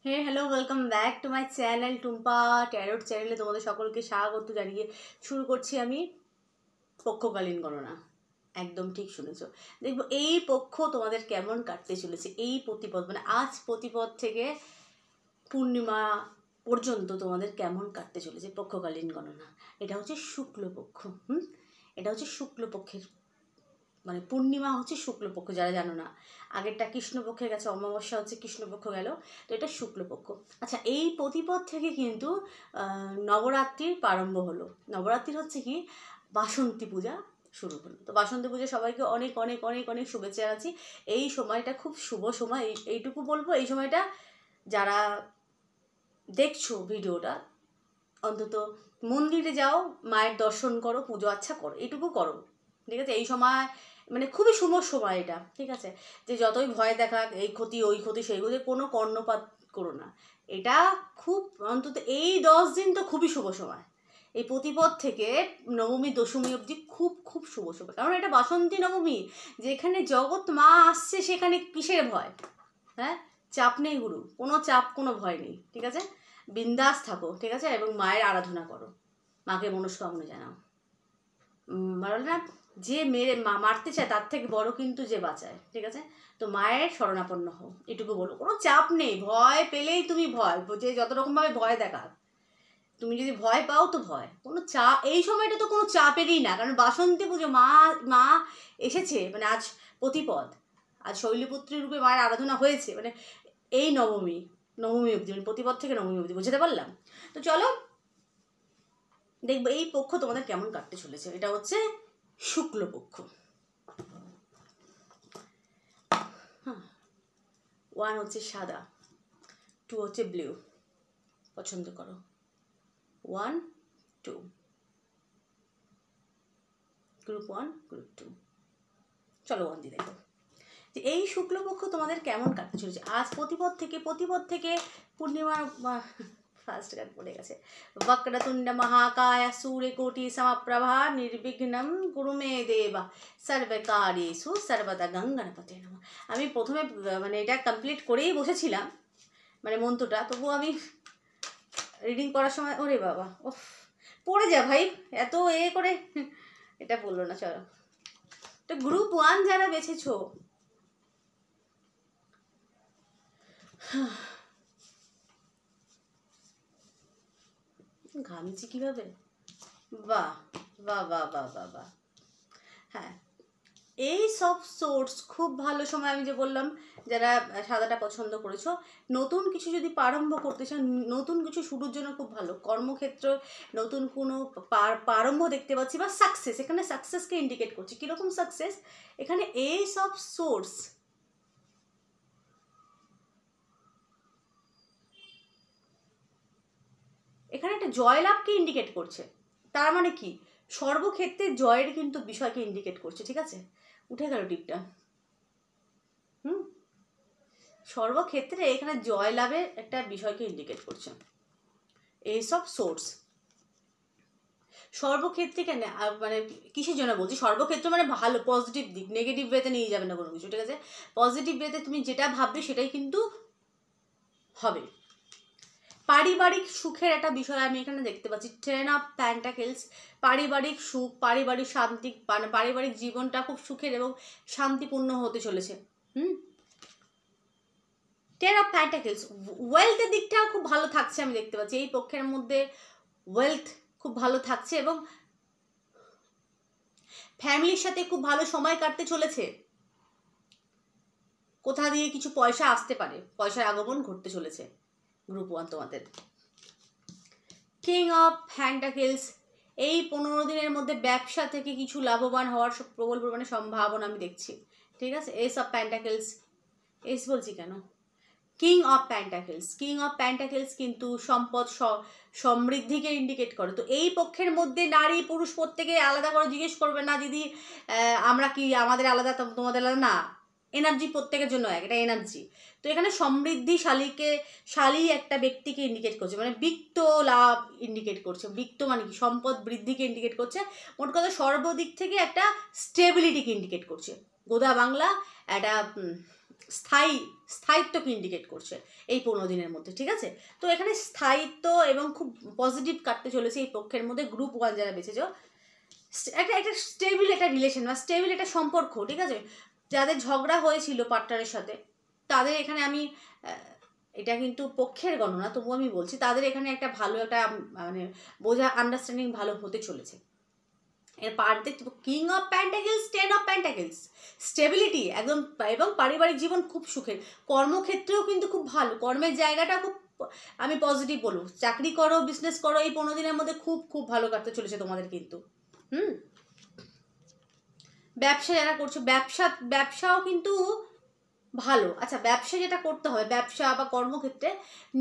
Hey hello, welcome back to my channel Tumpa tarot চ্যানেলে তোমাদের সকলকে স্বাগত জানিয়ে শুরু করছি আমি পক্ষকালীন গণনা। একদম ঠিক শুনেছো। দেখবো এই পক্ষ তোমাদের কেমন কাটতে চলেছে, এই প্রতিপদ মানে আজ প্রতিপদ থেকে পূর্ণিমা পর্যন্ত তোমাদের কেমন কাটতে চলেছে পক্ষকালীন গণনা। এটা হচ্ছে শুক্লপক্ষ। এটা হচ্ছে শুক্লপক্ষের মানে পূর্ণিমা হচ্ছে শুক্লপক্ষ, যারা জানো না। আগেরটা কৃষ্ণপক্ষে গেছে, অমাবস্যা হচ্ছে কৃষ্ণপক্ষ গেল, তো এটা শুক্লপক্ষ। আচ্ছা, এই প্রতিপদ থেকে কিন্তু নবরাত্রির প্রারম্ভ হলো। নবরাত্রির হচ্ছে কি বাসন্তী পূজা শুরু হলো। তো বাসন্তী পূজা সবাইকে অনেক অনেক অনেক অনেক শুভেচ্ছা জানাচ্ছি। এই সময়টা খুব শুভ সময়। এইটুকু বলবো, এই সময়টা যারা দেখছো ভিডিওটা, অন্তত মন্দিরে যাও, মায়ের দর্শন করো, পুজো আচ্ছা করো, এইটুকু করো, ঠিক আছে? এই সময় মানে খুবই শুভ সময় এটা, ঠিক আছে? যে যতই ভয় দেখাক, এই ক্ষতি ওই ক্ষতি সেই ক্ষতি, কোনো কর্ণপাত করো না। এটা খুব অন্তত এই 10 দিন তো খুবই শুভ সময়। এই প্রতিপদ থেকে নবমী দশমী অবধি খুব খুব শুভ সময়, কারণ এটা বাসন্তী নবমী, যেখানে জগৎ মা আসছে, সেখানে কিসের ভয়? হ্যাঁ, চাপ নেই গুরু, কোনো চাপ কোনো ভয় নেই, ঠিক আছে? বিন্দাস থাকো, ঠিক আছে? এবং মায়ের আরাধনা করো, মাকে মনস্কামনা জানাও। বলো না, যে মেরে মারতে চায় তার থেকে বড় কিন্তু যে বাঁচায়, ঠিক আছে? তো মায়ের শরণাপন্ন হও, এটুকু বলো। কোনো চাপ নেই, ভয় পেলেই তুমি ভয়, যে যত রকমভাবে ভয় দেখা, তুমি যদি ভয় পাও তো ভয়, কোনো চাপ এই সময়টা তো কোনো চাপেরই না, কারণ বাসন্তী পুজো মা মা এসেছে, মানে আজ প্রতিপদ, আজ শৈলপুত্রী রূপে মায়ের আরাধনা হয়েছে, মানে এই নবমী অবধি, মানে প্রতিপদ থেকে নবমী অবধি, বুঝতে পারলাম? তো চলো দেখবো এই পক্ষ তোমাদের কেমন কাটতে চলেছে। এটা হচ্ছে শুক্লপক্ষ। 1 হচ্ছে সাদা, 2 হচ্ছে ব্লু, পছন্দ করো। 1 2, গ্রুপ 1 গ্রুপ 2। চলো 1 দিয়ে দেখো যে এই শুক্লপক্ষ তোমাদের কেমন কাটতে চলেছে। আজ প্রতিপদ থেকে পূর্ণিমার ফার্স্ট গান পড়ে গেছে। বক্রতুণ্ড মহাকায় সূর্যকোটি সমপ্রভা নির্বিঘ্নম কুরু মে দেবা সর্বকার্যেষু সর্বদা গঙ্গণপতে নমঃ। আমি প্রথমে মানে এটা কমপ্লিট করেই বসেছিলাম, মানে মন্ত্রটা, তবুও আমি রিডিং করার সময় ওরে বাবা ওফ, পড়ে যা ভাই, এত করে এটা বললো না। চলো, তো গ্রুপ 1 যারা বেছেছো, ঘামছি কিভাবে, বাহ বাহ বাহ বাহ বাহ বাহ। হ্যাঁ, এই সব সোর্স খুব ভালো সময়। আমি যে বললাম, যারা সাদাটা পছন্দ করেছো, নতুন কিছু যদি প্রারম্ভ করতে চান, নতুন কিছু শুরুর জন্য খুব ভালো। কর্মক্ষেত্র নতুন কোনো প্রারম্ভ দেখতে পাচ্ছি, বা সাকসেস, এখানে সাকসেসকে ইন্ডিকেট করছি। কীরকম সাকসেস? এখানে এই সব সোর্স এখানে একটা জয়লাভকে ইন্ডিকেট করছে। তার মানে কি, সর্বক্ষেত্রে জয়ের কিন্তু বিষয়কে ইন্ডিকেট করছে, ঠিক আছে? উঠে গেল টিপটা। সর্বক্ষেত্রে এখানে জয়লাভের একটা বিষয়কে ইন্ডিকেট করছে এইসব সোর্স। সর্বক্ষেত্রে কেন মানে কিসের জন্য বলছি সর্বক্ষেত্রে, মানে ভালো পজিটিভ দিক, নেগেটিভ ওয়েতে নিয়ে যাবে না কোনো কিছু, ঠিক আছে? পজিটিভ ওয়েতে তুমি যেটা ভাববে সেটাই কিন্তু হবে। পারিবারিক সুখের একটা বিষয় আমি এখানে দেখতে পাচ্ছি। 10 অফ পেন্টাকেলস, পারিবারিক সুখ, পারিবারিক শান্তি, মানে পারিবারিক জীবনটা খুব সুখের এবং শান্তিপূর্ণ হতে চলেছে। 10 অফ পেন্টাকেলস, ওয়েলথের দিকটাও খুব ভালো থাকছে আমি দেখতে পাচ্ছি। এই পক্ষের মধ্যে ওয়েলথ খুব ভালো থাকছে এবং ফ্যামিলির সাথে খুব ভালো সময় কাটতে চলেছে। কোথা দিয়ে কিছু পয়সা আসতে পারে, পয়সার আগমন ঘটতে চলেছে গ্রুপ 1 তোমাদের। কিং অফ পেন্টাকেলস, এই 15 দিনের মধ্যে ব্যবসা থেকে কিছু লাভবান হওয়ার প্রবল পরিমাণে সম্ভাবনা আমি দেখছি, ঠিক আছে? এস অফ পেন্টাকেলস, এস বলছি কেন, কিং অফ প্যান্টাকেলস কিন্তু সম্পদ সমৃদ্ধিকে ইন্ডিকেট করে। তো এই পক্ষের মধ্যে নারী পুরুষ প্রত্যেকে আলাদা করে জিজ্ঞেস করবে না দিদি আমরা কি আমাদের আলাদা তোমাদের আলাদা, না, এনার্জি প্রত্যেকের জন্য এক, এটা এনার্জি। তো এখানে শালী একটা ব্যক্তিকে ইন্ডিকেট করছে, মানে বিত্ত লাভ ইন্ডিকেট করছে। বিত্ত মানে কি, সম্পদ বৃদ্ধিকে ইন্ডিকেট করছে। মোট কথা সর্বদিক থেকে একটা স্টেবিলিটিকে ইন্ডিকেট করছে। গোদা বাংলা একটা স্থায়িত্বকে ইন্ডিকেট করছে এই 15 দিনের মধ্যে, ঠিক আছে? তো এখানে স্থায়িত্ব এবং খুব পজিটিভ কাটতে চলেছে এই পক্ষের মধ্যে। গ্রুপ 1 যারা বেঁচেছো, একটা স্টেবিল একটা রিলেশন বা স্টেবিল একটা সম্পর্ক, ঠিক আছে? যাদের ঝগড়া হয়েছিল পার্টনারের সাথে, তাদের এখানে আমি এটা কিন্তু পক্ষের গণনা, তবুও আমি বলছি তাদের এখানে একটা ভালো একটা মানে বোঝা আন্ডারস্ট্যান্ডিং ভালো হতে চলেছে। এর পার দেখতে king of pentacles, 10 of pentacles, stability একদম, এবং পারিবারিক জীবন খুব সুখের। কর্মক্ষেত্রেও কিন্তু খুব ভালো, কর্মের জায়গাটা খুব আমি পজিটিভ বলবো। চাকরি করো, বিজনেস করো, এই 15 দিনের মধ্যে খুব খুব ভালো কাটতে চলেছে তোমাদের কিন্তু। ব্যবসা যারা করছো, ব্যবসাও কিন্তু ভালো। আচ্ছা, ব্যবসা যেটা করতে হয়, ব্যবসা বা কর্মক্ষেত্রে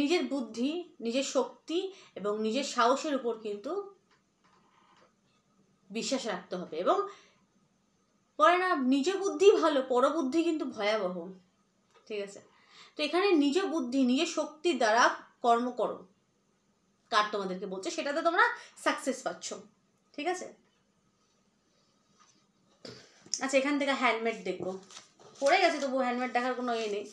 নিজের বুদ্ধি, নিজের শক্তি এবং নিজের সাহসের উপর কিন্তু বিশ্বাস রাখতে হবে। এবং পরে না, নিজ বুদ্ধি ভালো, পরবুদ্ধি কিন্তু ভয়াবহ, ঠিক আছে? তো এখানে নিজ বুদ্ধি, নিজের শক্তির দ্বারা কর্ম করো, কার তোমাদেরকে বলছে, সেটাতে তোমরা সাকসেস পাচ্ছ, ঠিক আছে? আচ্ছা, এখান থেকে হ্যান্ডমেড দেখবো, পড়ে গেছে তবু হ্যান্ডমেড দেখার কোনো ইয়ে নেই।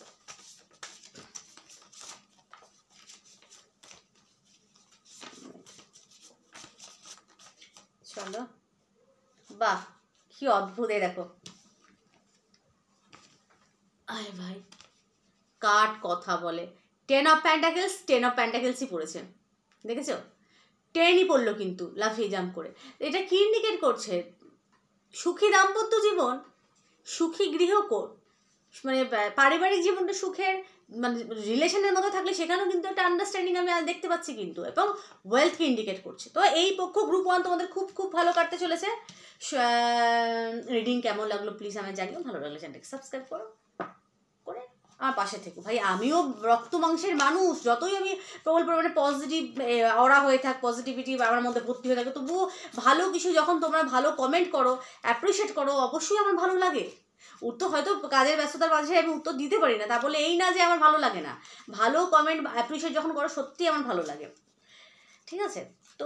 চলো, বাহ কি অদ্ভুত, দেখো আয় ভাই, কাট কথা বলে। 10 অফ প্যান্টাকেলস, 10 অফ প্যান্টাকেলসই পড়েছে, দেখেছো? 10ই পড়লো কিন্তু লাফিয়ে জাম্প করে। এটা কি ইন্ডিকেট করছে? সুখী দাম্পত্য জীবন, সুখী গৃহকোণ, মানে পারিবারিক জীবনটা সুখের, মানে রিলেশনের মধ্যে থাকলে সেখানেও কিন্তু একটা আন্ডারস্ট্যান্ডিং আমি দেখতে পাচ্ছি কিন্তু, এবং ওয়েলথকে ইন্ডিকেট করছে। তো এই পক্ষ গ্রুপ 1 তোমাদের খুব খুব ভালো কাটতে চলেছে। রিডিং কেমন লাগলো প্লিজ আমি জানিও, ভালো লাগলে চ্যানেলটাকে সাবস্ক্রাইব করো, করে আমার পাশে থেকো ভাই। আমিও রক্ত মাংসের মানুষ, যতই আমি প্রবল পরিমাণে পজিটিভ অরা হয়ে থাক, পজিটিভিটি আমার মধ্যে ভর্তি হয়ে থাকে, তবুও ভালো কিছু যখন তোমরা ভালো কমেন্ট করো, অ্যাপ্রিসিয়েট করো, অবশ্যই আমার ভালো লাগে। উত্তর হয়তো কাজের ব্যস্ততার মাঝে আমি উত্তর দিতে পারি না, তা বলে এই না যে আমার ভালো লাগে না। ভালো কমেন্ট অ্যাপ্রিসিয়েট যখন করো, সত্যি আমার ভালো লাগে, ঠিক আছে? তো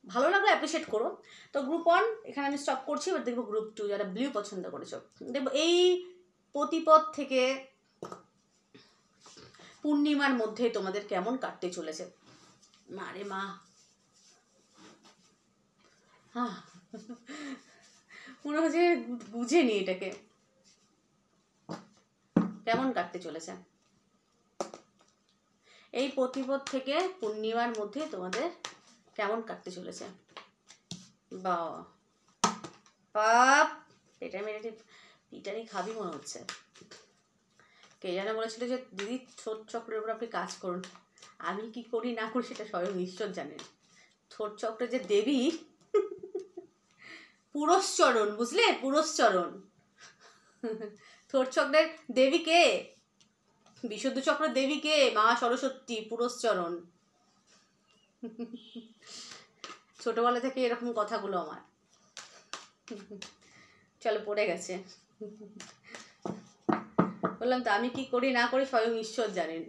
ভালো লাগলে অ্যাপ্রিসিয়েট করো। তো গ্রুপ 1 এখানে আমি স্টপ করছি, এবার দেখবো গ্রুপ 2 যারা ব্লু পছন্দ করেছো। দেখবো এই প্রতিপদ থেকে পূর্ণিমার মধ্যে তোমাদের কেমন কাটতে চলেছে। মারে মা, হ্যাঁ মনে হচ্ছে বুঝেনি এটাকে, কেমন কাটতে চলেছে এই প্রতিপদ থেকে পূর্ণিমার মধ্যে তোমাদের কেমন কাটতে চলেছে। বা পাপ, এটা মেরে পিটারি খাবি মনে হচ্ছে। কে যেন বলেছিল যে দিদি ছোট চক্রের উপর আপনি কাজ করুন, আমি কি করি না করি সেটা স্বয়ং ঈশ্বর জানেন। ছোট চক্রে যে দেবী পুরস্চরণ, বুঝলে, পুরস্চরণ। ছোট চক্রের দেবী কে? বিশুদ্ধ চক্রের দেবী কে? মা সরস্বতী, পুরস্চরণ। ছোটবেলা থেকে এরকম কথাগুলো আমার, চলো পড়ে গেছে। বললাম তো, আমি কি করি না করি স্বয়ং ঈশ্বর জানেন।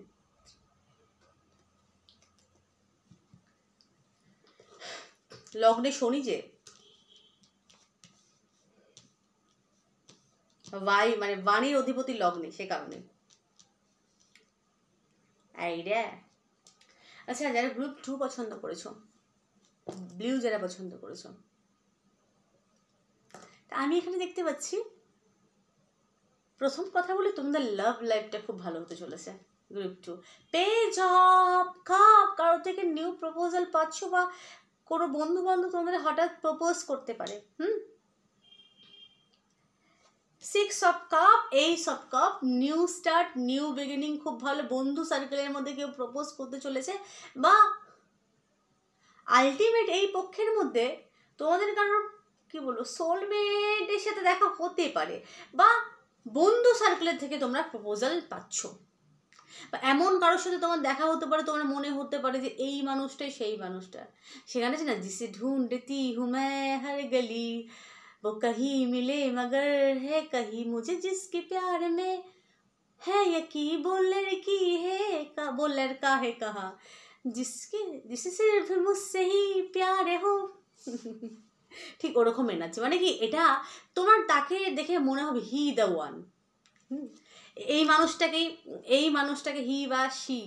লগ্নে শনি যে মানে বাণীর অধিপতি লগ্নে, সে কারণে এই রে। আচ্ছা, যারা গ্রুপ 2 পছন্দ করেছো, ব্লু যারা পছন্দ করেছো, আমি এখানে দেখতে পাচ্ছি প্রথম কথা বলি, তোমাদের লাভ লাইফটা খুব ভালো হতে চলেছে। গ্রুপ 2 পেজ অফ কাপ, কারো থেকে নিউ প্রপোজাল পাচ্ছ, বা কোনো বন্ধু বান্ধব তোমাদের হঠাৎ প্রপোজ করতে পারে। 6 of cup, 8 of cup, new start, new beginning, খুব ভালো। বন্ধু সার্কেলের মধ্যে কেউ প্রপোজ করতে চলেছে, বা আলটিমেট এই পক্ষের মধ্যে তোমাদের কারোর কি বলবো সোলমেটের সাথে দেখা হতে পারে, বা বন্ধু সার্কেলের থেকে তোমরা প্রপোজাল পাচ্ছ, বা এমন কারোর সাথে তোমার দেখা হতে পারে, তোমার মনে হতে পারে যে এই মানুষটাই সেই মানুষটা। সেখানে আছে না, जिसे ढूंढती हूँ मैं हर गली वो कहीं मिले मगर है कहीं मुझे जिसके प्यार में है यकीन वो लड़की है वो लड़का है कहा जिसे सिर्फ मुझसे ही प्यार हो। ঠিক ওরকম এনার্জি, মানে কি এটা তোমার তাকে দেখে মনে হবে হি দ্য ওয়ান। এই মানুষটাকে হি বা সি,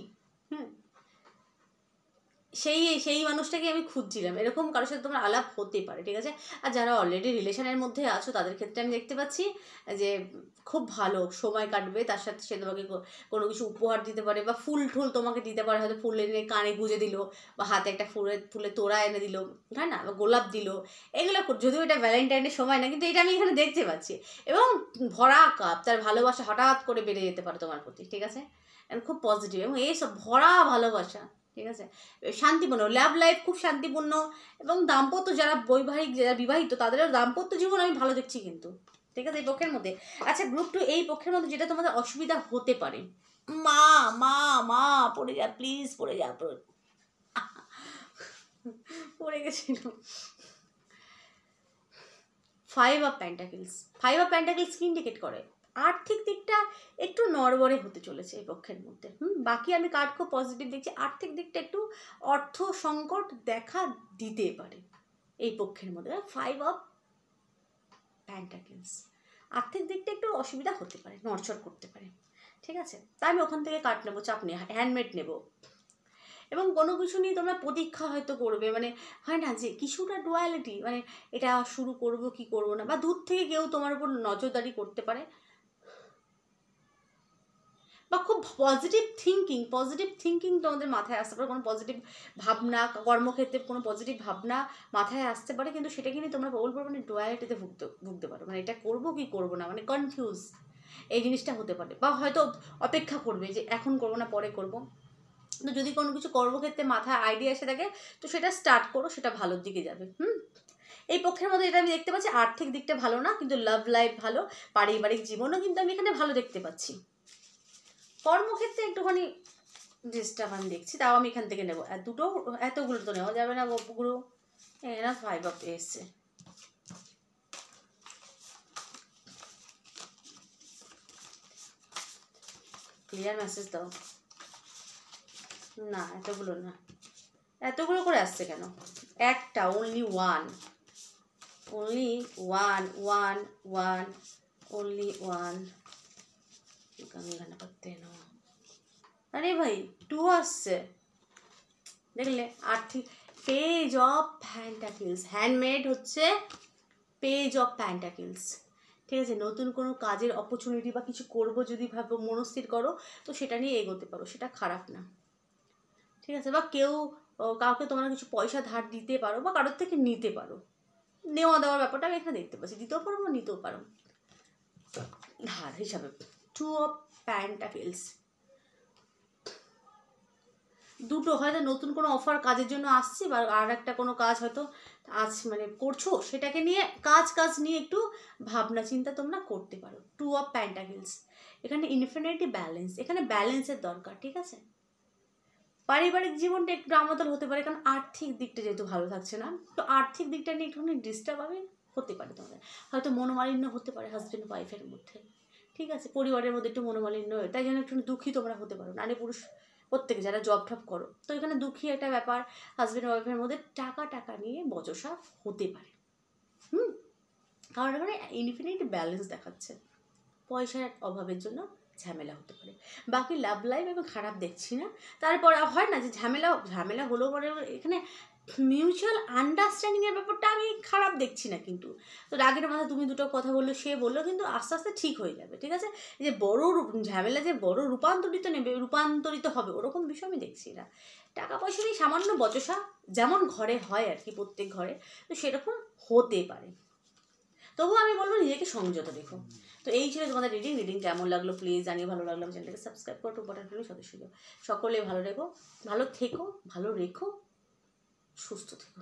সেই মানুষটাকে আমি খুঁজছিলাম, এরকম কারোর সাথে তোমার আলাপ হতে পারে, ঠিক আছে। আর যারা অলরেডি রিলেশনের মধ্যে আছো তাদের ক্ষেত্রে আমি দেখতে পাচ্ছি যে খুব ভালো সময় কাটবে, তার সাথে সে তোমাকে কোনো কিছু উপহার দিতে পারে বা ফুল ঠুল তোমাকে দিতে পারে, হয়তো ফুল এনে কানে গুঁজে দিল বা হাতে একটা ফুলের তোড়া এনে দিল, হ্যাঁ না, বা গোলাপ দিল, এগুলো যদিও এটা ভ্যালেন্টাইনের সময় না, কিন্তু এটা আমি এখানে দেখতে পাচ্ছি। এবং ভরা কাপ, তার ভালোবাসা হঠাৎ করে বেড়ে যেতে পারে তোমার প্রতি, ঠিক আছে, খুব পজিটিভ এবং এইসব ভরা ভালোবাসা, ঠিক আছে, শান্তিপূর্ণ লাভ লাইফ, খুব শান্তিপূর্ণ। এবং দাম্পত্য যারা যারা বিবাহিত তাদেরও দাম্পত্য জীবন আমি ভালো দেখছি কিন্তু, ঠিক আছে, এই পক্ষের মধ্যে। আচ্ছা গ্রুপ 2 এই পক্ষের মধ্যে যেটা তোমাদের অসুবিধা হতে পারে, মা মা মা পড়ে যা প্লিজ, পড়ে যা, পড়ে গেছিল। 5 অফ পেন্টাকেলস, 5 অফ পেন্টাকেলস কি ইন্ডিকেট করে? আর্থিক দিকটা একটু নড়বড়ে হতে চলেছে এই পক্ষের মধ্যে। বাকি আমি কার্ড খুব পজিটিভ দেখছি, আর্থিক দিকটা একটু অর্থ সংকট দেখা দিতে পারে এই পক্ষের মধ্যে। 5 অফ পেন্টাকেলস, আর্থিক দিকটা একটু অসুবিধা হতে পারে, নড়চড় করতে পারে, ঠিক আছে। তাই আমি ওখান থেকে কার্ড নেবো, চাপ নিয়ে হ্যান্ডমেড নেবো। এবং কোনো কিছু নিয়ে তোমরা প্রতীক্ষা হয়তো করবে, মানে হয় না যে কিছুটা ডুয়ালিটি, মানে এটা শুরু করব কি করব না, বা দূর থেকে কেউ তোমার উপর নজরদারি করতে পারে, বা খুব পজিটিভ থিঙ্কিং তোমাদের মাথায় আসতে পারে, কোনো পজিটিভ ভাবনা, কর্মক্ষেত্রে কোনো পজিটিভ ভাবনা মাথায় আসতে পারে, কিন্তু সেটাকে নিয়ে তোমরা বলবো মানে ডুয়ালিটিতে ভুগতে পারো, মানে এটা করবো কি করবো না, মানে কনফিউজ এই জিনিসটা হতে পারে। বা হয়তো অপেক্ষা করবে যে এখন করবো না পরে করবো। তো যদি কোনো কিছু কর্মক্ষেত্রে মাথায় আইডিয়া এসে থাকে তো সেটা স্টার্ট করো, সেটা ভালোর দিকে যাবে। এই পক্ষের মধ্যে এটা আমি দেখতে পাচ্ছি, আর্থিক দিকটা ভালো না, কিন্তু লাভ লাইফ ভালো, পারিবারিক জীবনও কিন্তু আমি এখানে ভালো দেখতে পাচ্ছি। কর্মক্ষেত্রে একটুখানি ডিস্টার্ব আমি দেখছি, তাও আমি এখান থেকে নেবো। এতগুলো তো নেওয়া যাবে না গপুগুলো, এরা 5 অফ এসছে। ক্লিয়ার মেসেজ দাও না, এতগুলো করে আসছে কেন? একটা, only one, only one গানা করতে না। আরে ভাই 2 আসছে, দেখলে? আর্থিক পেজ অফ পেন্টাকেলস, হ্যান্ডমেড হচ্ছে পেজ অফ পেন্টাকেলস, ঠিক আছে। নতুন কোনো কাজের অপরচুনিটি বা কিছু করব যদি ভাবো, মনস্থির করো, তো সেটা নিয়ে এগোতে পারো, সেটা খারাপ না, ঠিক আছে। বা কাউকে তোমরা কিছু পয়সা ধার দিতে পারো বা কারোর থেকে নিতে পারো, নেওয়া দেওয়ার ব্যাপারটা আমি এখানে দেখতে পাচ্ছি, দিতেও পারো বা নিতেও পারো ধার হিসাবে। 2 অফ পেন্টাকেলস, দুটো হয়তো নতুন কোনো অফার কাজের জন্য আসছে, বা আর একটা কোনো কাজ হয়তো মানে করছো, সেটাকে নিয়ে কাজ নিয়ে একটু ভাবনা চিন্তা তোমরা করতে পারো। 2 অফ পেন্টাকেলস, এখানে ইনফিনিটি ব্যালেন্স, এখানে ব্যালেন্সের দরকার, ঠিক আছে। পারিবারিক জীবনটা একটু আমাদের হতে পারে, কারণ আর্থিক দিকটা যেহেতু ভালো থাকছে না, তো আর্থিক দিকটা নিয়ে একটুখানি ডিস্টার্ব হতে পারে তোমাদের, হয়তো মনোমালিন্য হতে পারে হাজব্যান্ড ওয়াইফের মধ্যে, ঠিক আছে। পরিবারের মধ্যে একটু মনোমালিন্য হয়, তাই জন্য একটু দুঃখী তোমরা হতে পারো, নারী পুরুষ প্রত্যেকে যারা জব টপ করো, তো এখানে দুঃখী একটা ব্যাপার, হাজব্যান্ড ওয়াইফের মধ্যে টাকা নিয়ে বচসা হতে পারে। কারণ এখানে ইনফিনিট ব্যালেন্স দেখাচ্ছে, পয়সার অভাবের জন্য ঝামেলা হতে পারে। বাকি লাভ লাইফ আমি খারাপ দেখছি না। তারপর হয় না যে ঝামেলা হলেও পরে এখানে মিউচুয়াল আন্ডারস্ট্যান্ডিংয়ের ব্যাপারটা আমি খারাপ দেখছি না, কিন্তু তো রাগের মাথায় তুমি দুটো কথা বললো, সে বললো, কিন্তু আস্তে আস্তে ঠিক হয়ে যাবে, ঠিক আছে। যে বড় ঝামেলা যে বড় রূপান্তরিত হবে ওরকম বিষয় আমি দেখছি না। টাকা পয়সা নিয়ে সামান্য বচসা যেমন ঘরে হয় আর কি, প্রত্যেক ঘরে, তো সেরকম হতে পারে। তবুও আমি বলবো নিজেকে সংযত রেখো। তো এই ছিল তোমাদের রিডিং কেমন লাগলো প্লিজ জানিয়ে, ভালো লাগলো চ্যানেলটাকে সাবস্ক্রাইব করো, বাটন ফেলে সদস্য সকলে ভালো থেকো, ভালো রেখো, সুস্থ থেকো।